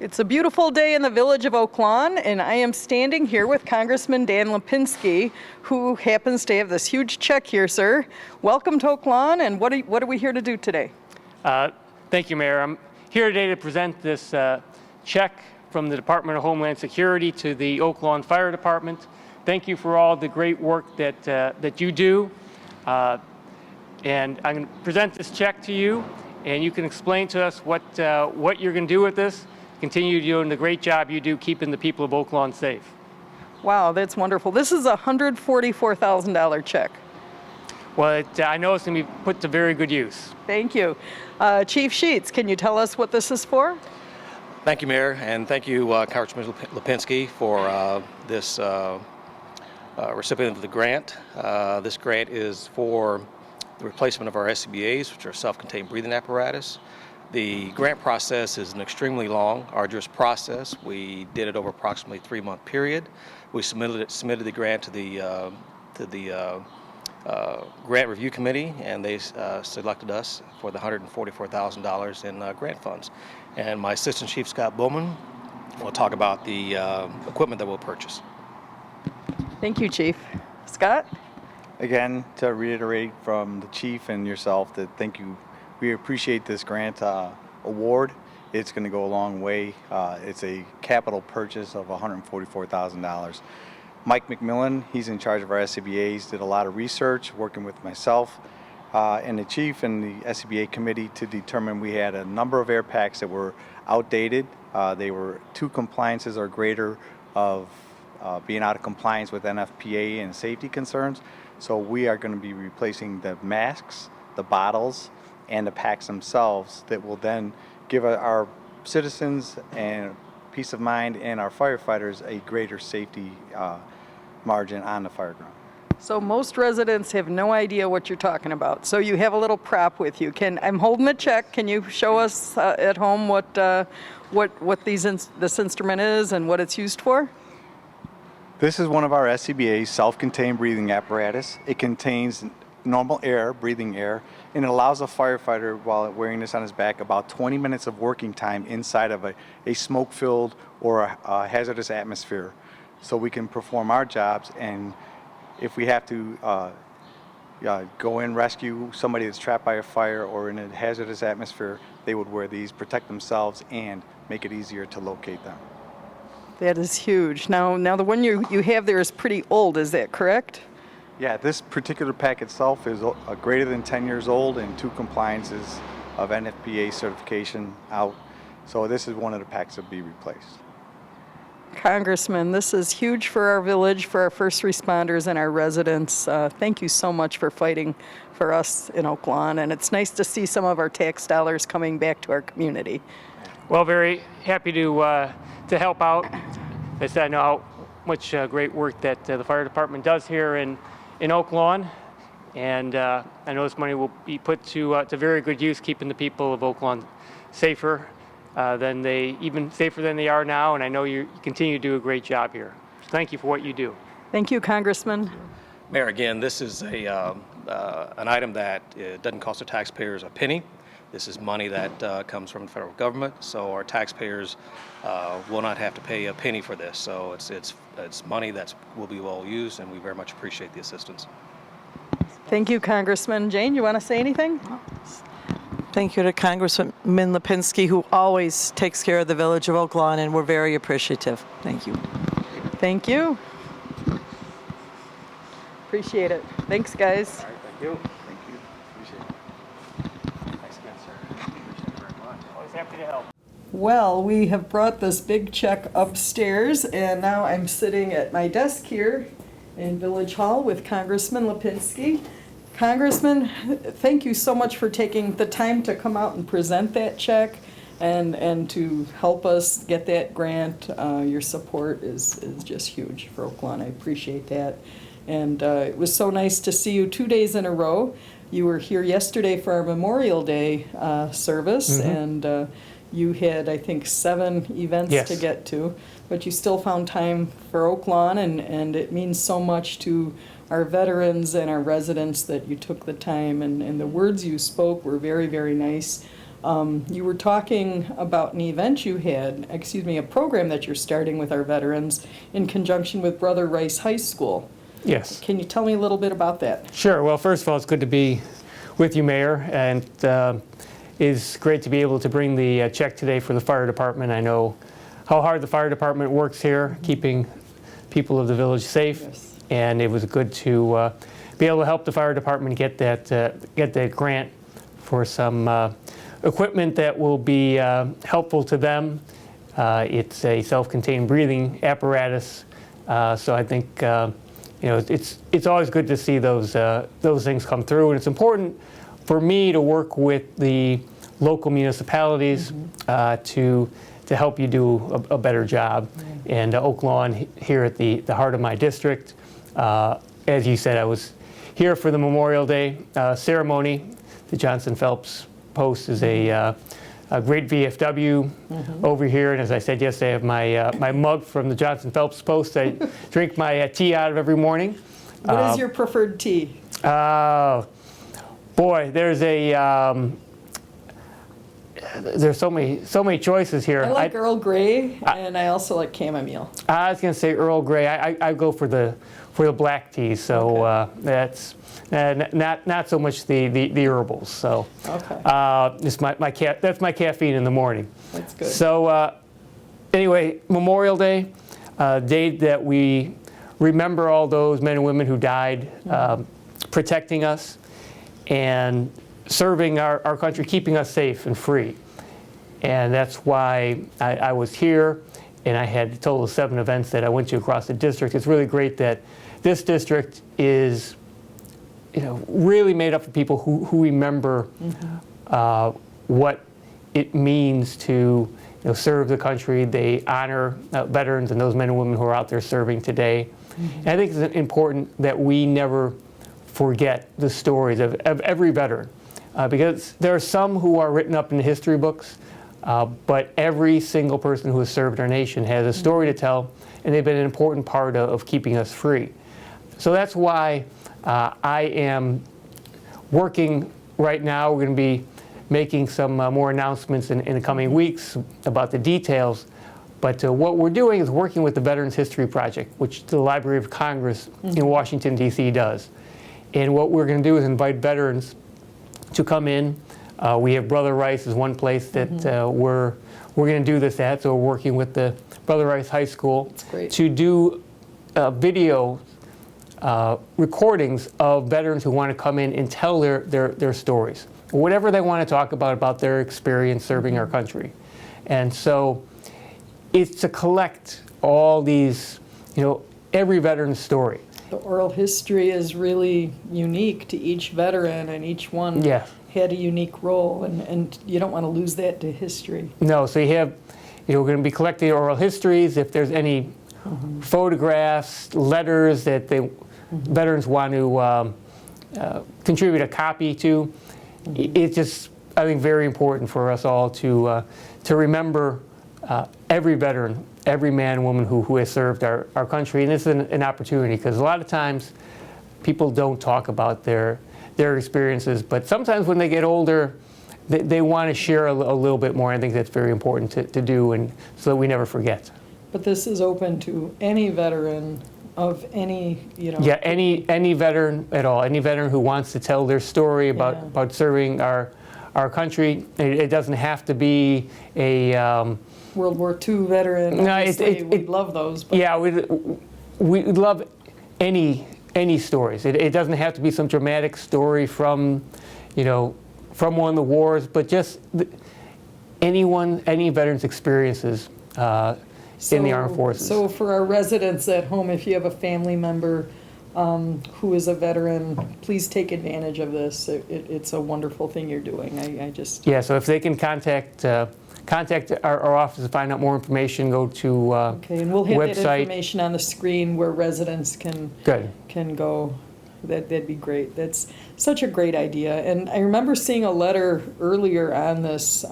It's a beautiful day in the village of Oak Lawn, and I am standing here with Congressman Dan Lipinski, who happens to have this huge check here, sir. Welcome to Oak Lawn, and what are we here to do today? Thank you, Mayor. I'm here today to present this check from the Department of Homeland Security to the Oak Lawn Fire Department. Thank you for all the great work that you do. And I'm going to present this check to you, and you can explain to us what you're going to do with this. Continue doing the great job you do keeping the people of Oak Lawn safe. Wow, that's wonderful. This is a $144,000 check. Well, I know it's going to be put to very good use. Thank you. Chief Sheets, can you tell us what this is for? Thank you, Mayor, and thank you, Congressman Lipinski, for this recipient of the grant. This grant is for the replacement of our SCBAs, which are self-contained breathing apparatus. The grant process is an extremely long, arduous process. We did it over approximately a 3-month period. We submitted the grant to the grant review committee, and they selected us for the $144,000 in grant funds. And my Assistant Chief Scott Bowman will talk about the equipment that we'll purchase. Thank you, Chief. Scott? Again, to reiterate from the Chief and yourself that thank you. We appreciate this grant award. It's going to go a long way. It's a capital purchase of $144,000. Mike McMillan, he's in charge of our SCBAs, did a lot of research working with myself and the Chief and the SCBA committee to determine we had a number of air packs that were outdated. They were 2 compliances or greater of being out of compliance with NFPA and safety concerns. So we are going to be replacing the masks, the bottles, and the packs themselves that will then give our citizens and peace of mind and our firefighters a greater safety margin on the fire ground. So most residents have no idea what you're talking about. So you have a little prop with you. I'm holding the check. Can you show us at home what this instrument is and what it's used for? This is one of our SCBA's self-contained breathing apparatus. It contains normal air, breathing air, and it allows a firefighter, while wearing this on his back, about 20 minutes of working time inside of a smoke-filled or a hazardous atmosphere. So we can perform our jobs, and if we have to go in, rescue somebody that's trapped by a fire or in a hazardous atmosphere, they would wear these, protect themselves, and make it easier to locate them. That is huge. Now the one you have there is pretty old, is that correct? Yeah, this particular pack itself is greater than 10 years old and 2 compliances of NFPA certification out. So this is one of the packs that will be replaced. Congressman, this is huge for our village, for our first responders and our residents. Thank you so much for fighting for us in Oak Lawn, and it's nice to see some of our tax dollars coming back to our community. Well, very happy to help out. As I know how much great work that the fire department does here in Oak Lawn, and I know this money will be put to very good use, keeping the people of Oak Lawn safer even safer than they are now, and I know you continue to do a great job here. So thank you for what you do. Thank you, Congressman. Mayor, again, this is an item that doesn't cost the taxpayers a penny. This is money that comes from the federal government, so our taxpayers will not have to pay a penny for this. So it's money that will be well used, and we very much appreciate the assistance. Thank you, Congressman. Jane, you want to say anything? Thank you to Congressman Lipinski, who always takes care of the village of Oak Lawn, and we're very appreciative. Thank you. Thank you. Appreciate it. Thanks, guys. All right, thank you. Thank you. Appreciate it. Thanks again, sir. Appreciate it very much. Always happy to help. Well, we have brought this big check upstairs, and now I'm sitting at my desk here in Village Hall with Congressman Lipinski. Congressman, thank you so much for taking the time to come out and present that check and to help us get that grant. Your support is just huge for Oak Lawn. I appreciate that. And it was so nice to see you 2 days in a row. You were here yesterday for our Memorial Day service, and you had, I think, 7 events to get to, but you still found time for Oak Lawn, and it means so much to our veterans and our residents that you took the time, and the words you spoke were very, very nice. You were talking about an event you had, a program that you're starting with our veterans in conjunction with Brother Rice High School. Yes. Can you tell me a little bit about that? Sure. Well, first of all, it's good to be with you, Mayor, and it's great to be able to bring the check today for the fire department. I know how hard the fire department works here, keeping people of the village safe, Yes. and it was good to be able to help the fire department get that grant for some equipment that will be helpful to them. It's a self-contained breathing apparatus, so I think it's always good to see those things come through, and it's important for me to work with the local municipalities to help you do a better job. And Oak Lawn here at the heart of my district, as you said, I was here for the Memorial Day ceremony. The Johnson Phelps Post is a great VFW over here, and as I said yesterday, I have my mug from the Johnson Phelps Post. I drink my tea out of every morning. What is your preferred tea? Boy, there's so many choices here. I like Earl Grey, and I also like chamomile. I was going to say Earl Grey. I go for the black tea, so that's not so much the herbals. So just that's my caffeine in the morning. That's good. So anyway, Memorial Day, day that we remember all those men and women who died protecting us and serving our country, keeping us safe and free. And that's why I was here, and I had a total of 7 events that I went to across the district. It's really great that this district is really made up of people who remember what it means to serve the country. They honor veterans and those men and women who are out there serving today. And I think it's important that we never forget the stories of every veteran, because there are some who are written up in the history books, but every single person who has served our nation has a story to tell, and they've been an important part of keeping us free. So that's why I am working right now. We're going to be making some more announcements in the coming weeks about the details. But what we're doing is working with the Veterans History Project, which the Library of Congress in Washington, D.C. does. And what we're going to do is invite veterans to come in. We have Brother Rice is one place that we're going to do this at. So we're working with the Brother Rice High School to do video recordings of veterans who want to come in and tell their stories, whatever they want to talk about their experience serving our country. And so it's to collect all these, every veteran's story. The oral history is really unique to each veteran, and each one had a unique role, and you don't want to lose that to history. No, so you have, we're going to be collecting oral histories. If there's any photographs, letters that veterans want to contribute a copy to, it's just, I think, very important for us all to remember every veteran, every man and woman who has served our country. And this is an opportunity, because a lot of times people don't talk about their experiences, but sometimes when they get older, they want to share a little bit more. I think that's very important to do, and so that we never forget. But this is open to any veteran of any, Yeah, any veteran at all, any veteran who wants to tell their story about serving our our country. It doesn't have to be a World War II veteran. No, we'd love those. But. Yeah, we love any stories. It doesn't have to be some dramatic story from one of the wars, but just any veteran's experiences in the armed forces. So for our residents at home, if you have a family member who is a veteran, please take advantage of this. It's a wonderful thing you're doing. Yeah, so if they can contact our office to find out more information, go to okay, and we'll have website. that information on the screen where residents can go. That'd be great. That's such a great idea. And I remember seeing a letter earlier on this,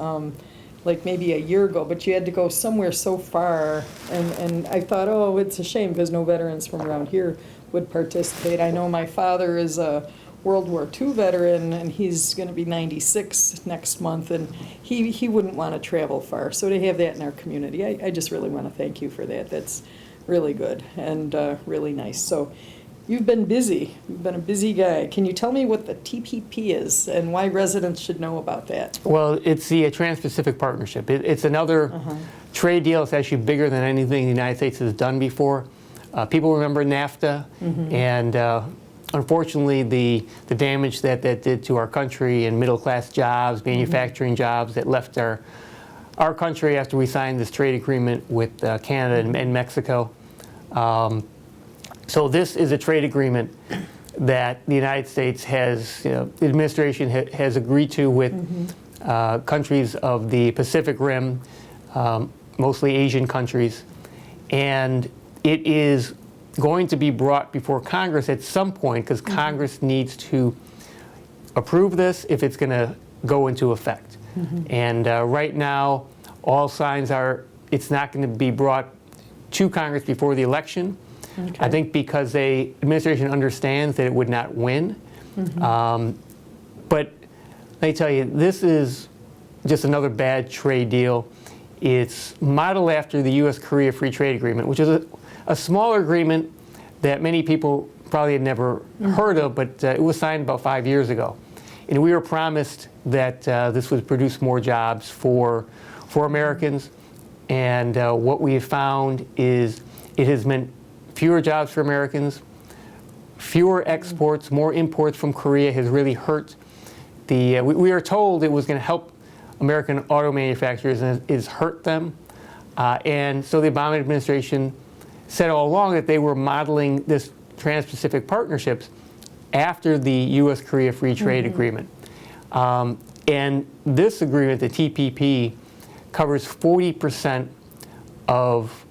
like maybe a year ago, but you had to go somewhere so far. And I thought, oh, it's a shame because no veterans from around here would participate. I know my father is a World War II veteran, and he's going to be 96 next month, and he wouldn't want to travel far. So to have that in our community, I just really want to thank you for that. That's really good and really nice. So you've been busy. You've been a busy guy. Can you tell me what the TPP is and why residents should know about that? Well, it's the Trans-Pacific Partnership. It's another trade deal. It's actually bigger than anything the United States has done before. People remember NAFTA, and unfortunately, the damage that did to our country and middle-class jobs, manufacturing jobs that left our country after we signed this trade agreement with Canada and Mexico. So this is a trade agreement that the United States has, the administration has agreed to with countries of the Pacific Rim, mostly Asian countries, and it is going to be brought before Congress at some point because Congress needs to approve this if it's going to go into effect. And right now, all signs are it's not going to be brought to Congress before the election. I think because the administration understands that it would not win. But let me tell you, this is just another bad trade deal. It's modeled after the U.S.-Korea Free Trade Agreement, which is a smaller agreement that many people probably had never heard of, but it was signed about 5 years ago. And we were promised that this would produce more jobs for Americans. And what we have found is it has meant fewer jobs for Americans, fewer exports, more imports from Korea has really hurt the, we are told it was going to help American auto manufacturers and it's hurt them. And so the Obama administration said all along that they were modeling this Trans-Pacific Partnerships after the U.S.-Korea Free Trade Agreement. And this agreement, the TPP, covers 40% of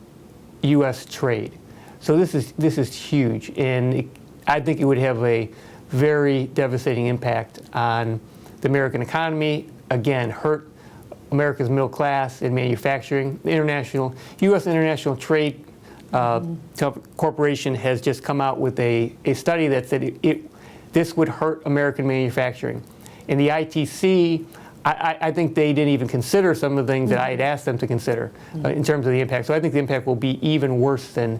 U.S. trade. So this is huge, and I think it would have a very devastating impact on the American economy. Again, hurt America's middle class in manufacturing. The U.S. International Trade Corporation has just come out with a study that said this would hurt American manufacturing. And the ITC, I think they didn't even consider some of the things that I had asked them to consider in terms of the impact. So I think the impact will be even worse than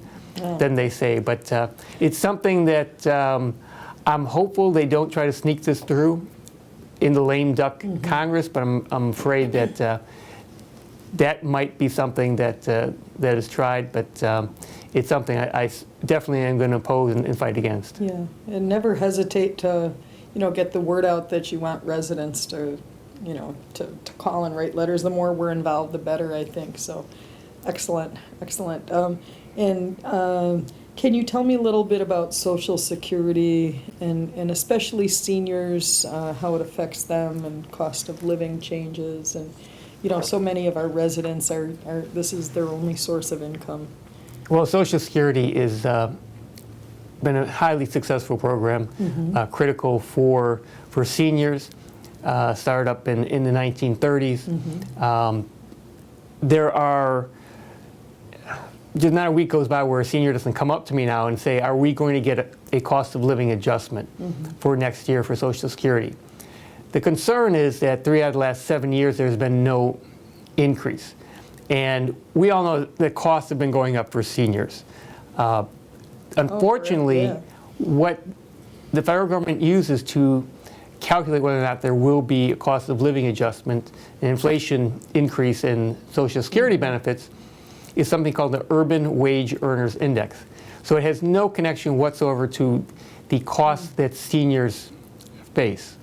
they say. But it's something that I'm hopeful they don't try to sneak this through in the lame duck Congress, but I'm afraid that that might be something that is tried. But it's something I definitely am going to oppose and fight against. Yeah, and never hesitate to, get the word out that you want residents to, to call and write letters. The more we're involved, the better, I think. So, excellent. Can you tell me a little bit about Social Security and especially seniors, how it affects them and cost of living changes? And, so many of our residents this is their only source of income. Well, Social Security is been a highly successful program, critical for seniors. Started up in the 1930s. There are just not a week goes by where a senior doesn't come up to me now and say, are we going to get a cost of living adjustment for next year for Social Security? The concern is that 3 out of the last 7 years there's been no increase. And we all know that costs have been going up for seniors. Unfortunately, what the federal government uses to calculate whether or not there will be a cost of living adjustment, an inflation increase in Social Security benefits, is something called the Urban Wage Earners Index. So it has no connection whatsoever to the costs that seniors face.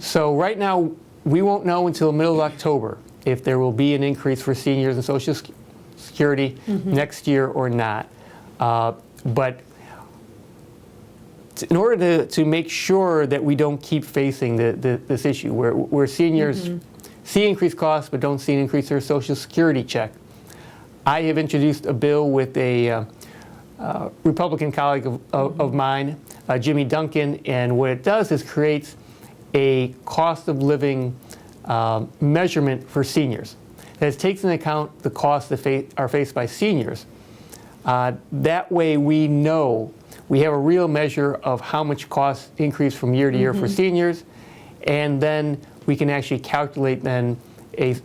So right now, we won't know until the middle of October if there will be an increase for seniors in Social Security next year or not. But in order to make sure that we don't keep facing this issue where seniors see increased costs but don't see an increase in their Social Security check, I have introduced a bill with a Republican colleague of mine, Jimmy Duncan, and what it does is creates a cost of living measurement for seniors that takes into account the costs that are faced by seniors. That way we know we have a real measure of how much costs increase from year to year for seniors, and then we can actually calculate then a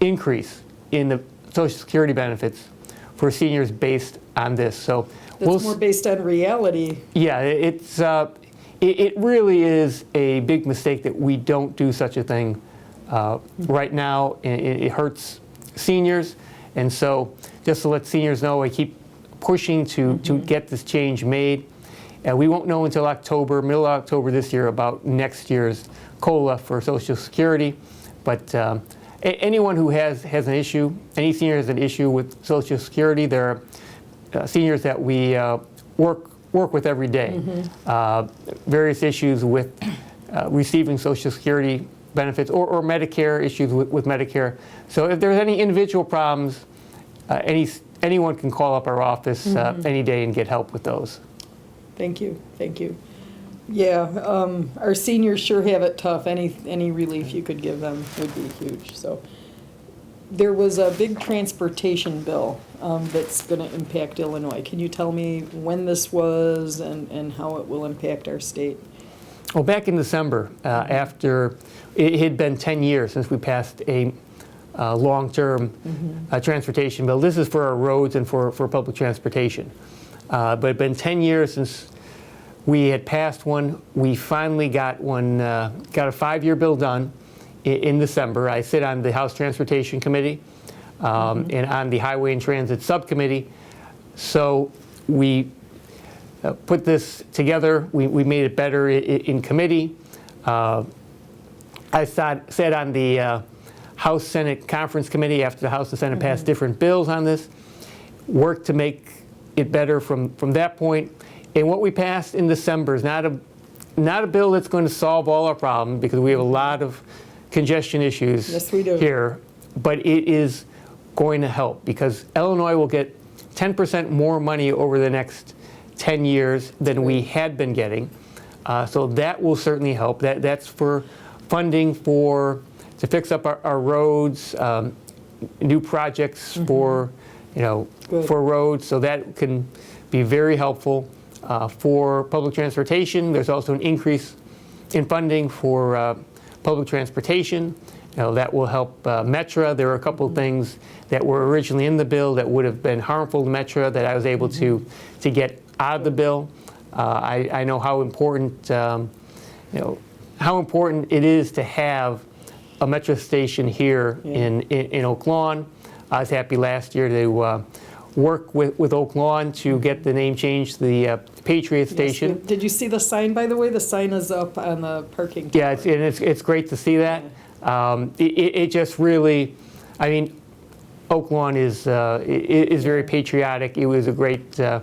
increase in the Social Security benefits for seniors based on this. So That's more based on reality. yeah, it really is a big mistake that we don't do such a thing right now. It hurts seniors, and so just to let seniors know, I keep pushing to get this change made. We won't know until October, middle of October this year, about next year's COLA for Social Security. But anyone who has an issue, any senior has an issue with Social Security, there are seniors that we work with every day. Various issues with receiving Social Security benefits or Medicare, issues with Medicare. So if there's any individual problems, anyone can call up our office any day and get help with those. Thank you, thank you. Yeah, our seniors sure have it tough. Any relief you could give them would be huge. So there was a big transportation bill that's going to impact Illinois. Can you tell me when this was and how it will impact our state? Well, back in December, after it had been 10 years since we passed a long-term transportation bill. This is for our roads and for public transportation. But it's been 10 years since we had passed one. We finally got one, got a 5-year bill done in December. I sit on the House Transportation Committee and on the Highway and Transit Subcommittee. So we put this together. We made it better in committee. I sat on the House Senate Conference Committee after the House and Senate passed different bills on this, worked to make it better from that point. And what we passed in December is not a bill that's going to solve all our problems, because we have a lot of congestion issues Yes, we do. here, but it is going to help, because Illinois will get 10% more money over the next 10 years than we had been getting. So that will certainly help. That's for funding to fix up our roads, new projects for roads. So that can be very helpful. For public transportation, there's also an increase in funding for public transportation. That will help Metra. There are a couple of things that were originally in the bill that would have been harmful to Metra that I was able to get out of the bill. I know how important it is to have a Metra station here in Oak Lawn. I was happy last year to work with Oak Lawn to get the name changed to the Patriot Station. Yes, did you see the sign, by the way? The sign is up on the parking lot. Yeah, it's great to see that. It just really, I mean, Oak Lawn is very patriotic. It was a great to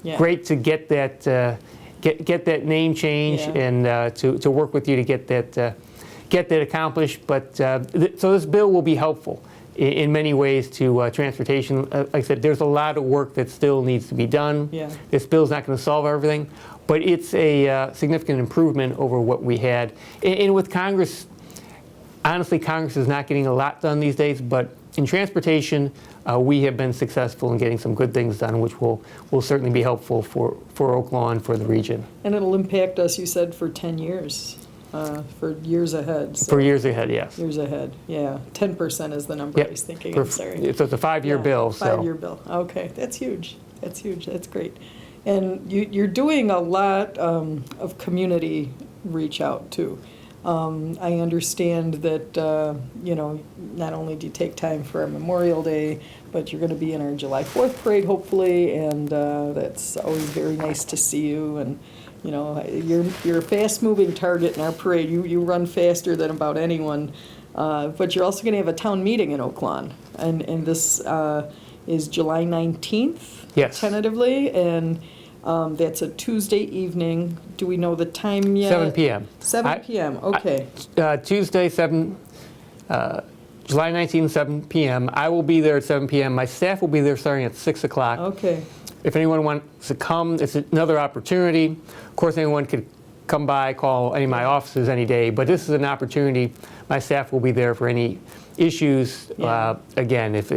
get that name change and to work with you to get that accomplished. But so this bill will be helpful in many ways to transportation. Like I said, there's a lot of work that still needs to be done. Yeah. This bill's not going to solve everything, but it's a significant improvement over what we had. And with Congress, honestly, Congress is not getting a lot done these days, but in transportation, we have been successful in getting some good things done, which will certainly be helpful for Oak Lawn, for the region. And it'll impact us, you said, for 10 years, for years ahead. So For years ahead, yes. years ahead, yeah. 10% is the number I was thinking, I'm sorry. So it's a 5-year bill. So. 5-year bill, okay, that's huge, that's great. And you're doing a lot of community reach out too. I understand that, not only do you take time for our Memorial Day, but you're going to be in our July 4th parade, hopefully, and that's always very nice to see you. And, you're a fast-moving target in our parade. You run faster than about anyone. But you're also going to have a town meeting in Oak Lawn. And this is July 19th, yes, tentatively, and that's a Tuesday evening. Do we know the time yet? 7 p.m. 7 p.m., okay. Tuesday, July 19th, 7 p.m. I will be there at 7 p.m. My staff will be there starting at 6 o'clock. Okay. If anyone wants to come, it's another opportunity. Of course, anyone could come by, call any of my offices any day, but this is an opportunity. My staff will be there for any issues. Yeah. Again, if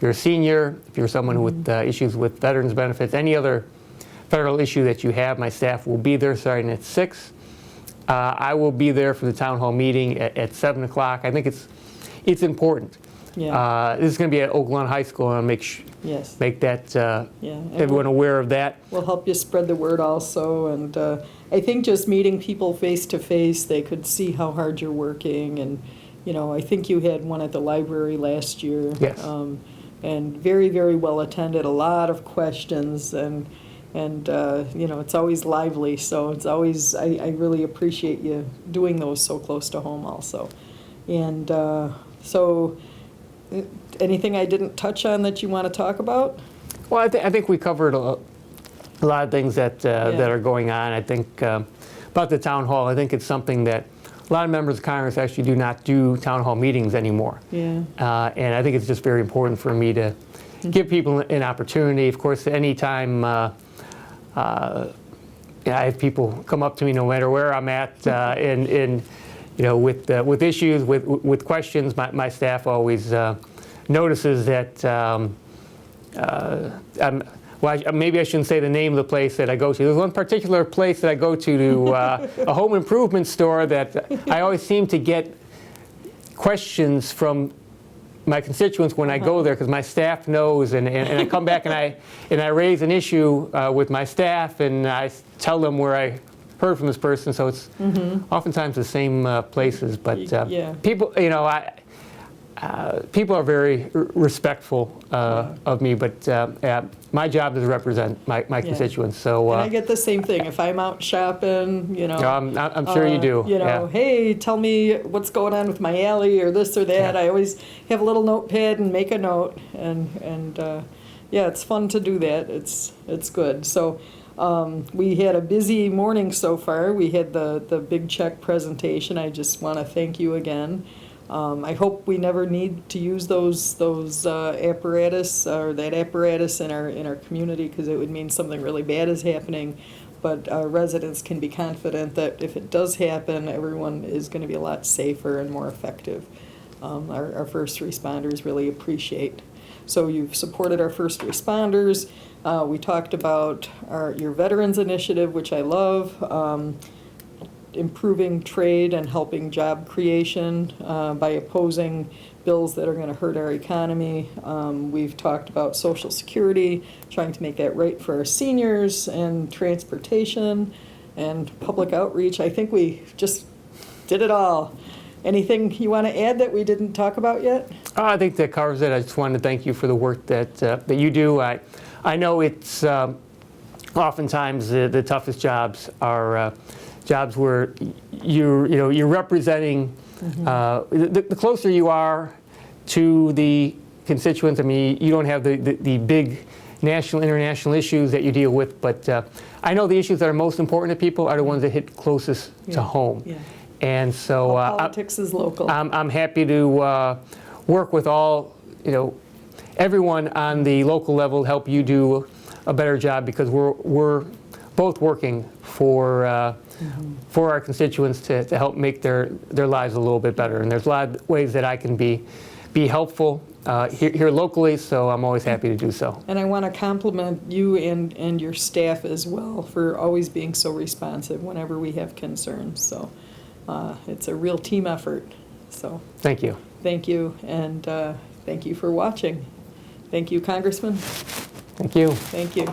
you're a senior, if you're someone with issues with veterans benefits, any other federal issue that you have. My staff will be there starting at 6. I will be there for the town hall meeting at 7 o'clock. I think it's important. Yeah. This is going to be at Oak Lawn High School, and Yes. make that Yeah. And everyone aware of that. We'll help you spread the word also, and I think just meeting people face to face, they could see how hard you're working, and I think you had one at the library last year. Yes. And very, very well attended, a lot of questions, and it's always lively, so it's always, I really appreciate you doing those so close to home also. And so, anything I didn't touch on that you want to talk about? Well, I think we covered a lot of things that are going on. I think about the town hall, I think it's something that a lot of members of Congress actually do not do town hall meetings anymore. Yeah. And I think it's just very important for me to give people an opportunity. Of course, anytime I have people come up to me, no matter where I'm at, with issues, with questions, my staff always notices that maybe I shouldn't say the name of the place that I go to. There's one particular place that I go to a home improvement store that I always seem to get questions from my constituents when I go there, because my staff knows, and I come back and I raise an issue with my staff, and I tell them where I heard from this person. So it's oftentimes the same places, but people, people are very respectful of me, but my job is to represent my constituents. So and I get the same thing. If I'm out shopping, I'm sure you do. Hey, tell me what's going on with my alley or this or that. I always have a little notepad and make a note, and it's fun to do that. It's good. So. We had a busy morning so far. We had the big check presentation. I just want to thank you again. I hope we never need to use those apparatus or that apparatus in our community, because it would mean something really bad is happening. But residents can be confident that if it does happen, everyone is going to be a lot safer and more effective. Our first responders really appreciate. So you've supported our first responders. We talked about your Veterans Initiative, which I love, improving trade and helping job creation by opposing bills that are going to hurt our economy. We've talked about Social Security, trying to make that right for our seniors, and transportation and public outreach. I think we just did it all. Anything you want to add that we didn't talk about yet? I think that covers it. I just wanted to thank you for the work that you do. I know it's oftentimes the toughest jobs are jobs where you're representing. The closer you are to the constituents, I mean, you don't have the big national, international issues that you deal with, but I know the issues that are most important to people are the ones that hit closest to home. Yeah. And so politics is local. I'm happy to work with everyone on the local level, help you do a better job, because we're both working for our constituents to help make their lives a little bit better. And there's a lot of ways that I can be helpful here locally, so I'm always happy to do so. And I want to compliment you and your staff as well for always being so responsive whenever we have concerns. So it's a real team effort. So thank you. Thank you, and thank you for watching. Thank you, Congressman. Thank you. Thank you.